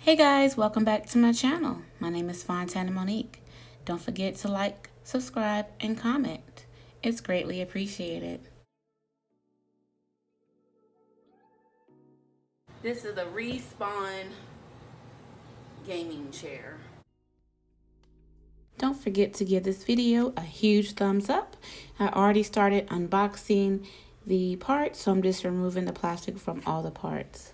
Hey guys, welcome back to my channel. My name is Fontana Monique. Don't forget to like, subscribe, and comment. It's greatly appreciated. This is the Respawn gaming chair. Don't forget to give this video a huge thumbs up. I already started unboxing the parts, so I'm just removing the plastic from all the parts.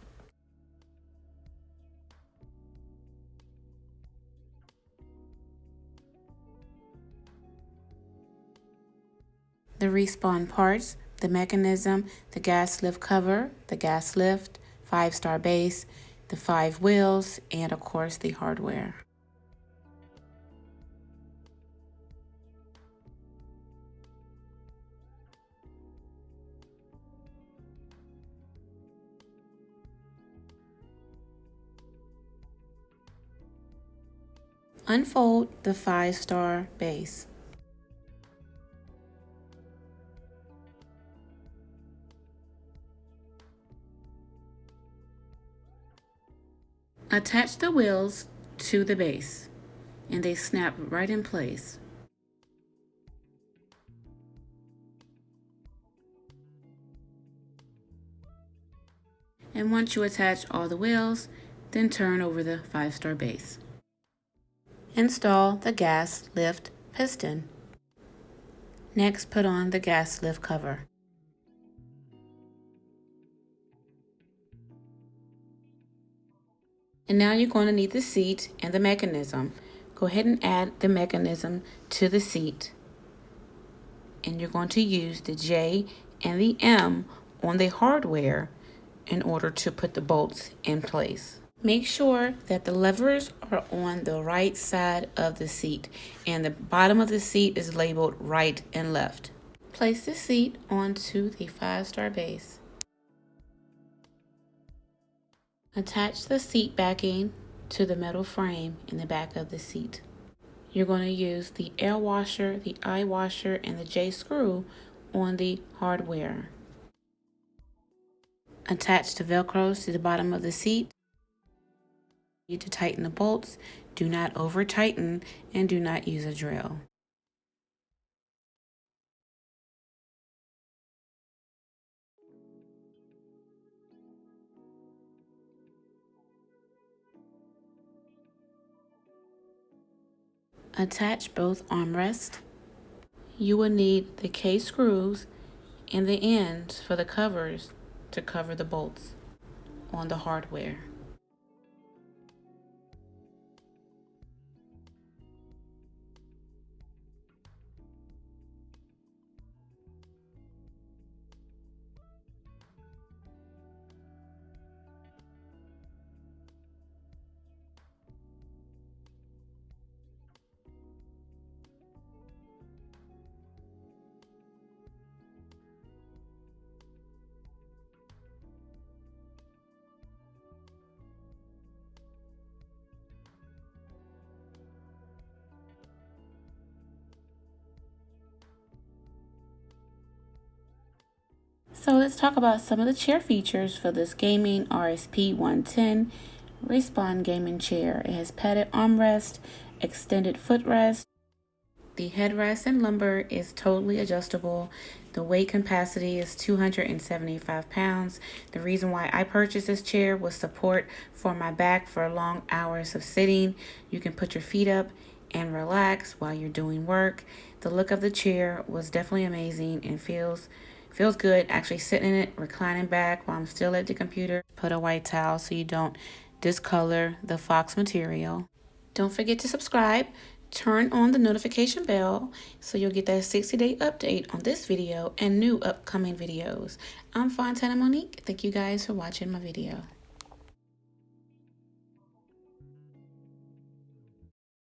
The Respawn parts, the mechanism, the gas lift cover, the gas lift, 5-star base, the 5 wheels, and of course the hardware. Unfold the 5-star base. Attach the wheels to the base, and they snap right in place. And once you attach all the wheels, then turn over the 5-star base. Install the gas lift piston. Next, put on the gas lift cover. And now you're going to need the seat and the mechanism. Go ahead and add the mechanism to the seat. And you're going to use the J and the M on the hardware in order to put the bolts in place. Make sure that the levers are on the right side of the seat and the bottom of the seat is labeled right and left. Place the seat onto the 5-star base. Attach the seat backing to the metal frame in the back of the seat. You're going to use the air washer, the eye washer, and the J screw on the hardware. Attach the Velcros to the bottom of the seat. You need to tighten the bolts. Do not over tighten and do not use a drill. Attach both armrests. You will need the K screws and the ends for the covers to cover the bolts on the hardware. So let's talk about some of the chair features for this gaming RSP 110 Respawn gaming chair. It has padded armrest, extended footrest. The headrest and lumbar is totally adjustable. The weight capacity is 275 pounds. The reason why I purchased this chair was support for my back for long hours of sitting. You can put your feet up and relax while you're doing work. The look of the chair was definitely amazing and feels good actually sitting in it, reclining back while I'm still at the computer. Put a white towel so you don't discolor the Fox material. Don't forget to subscribe. Turn on the notification bell so you'll get that 60-day update on this video and new upcoming videos. I'm Fontana Monique. Thank you guys for watching my video.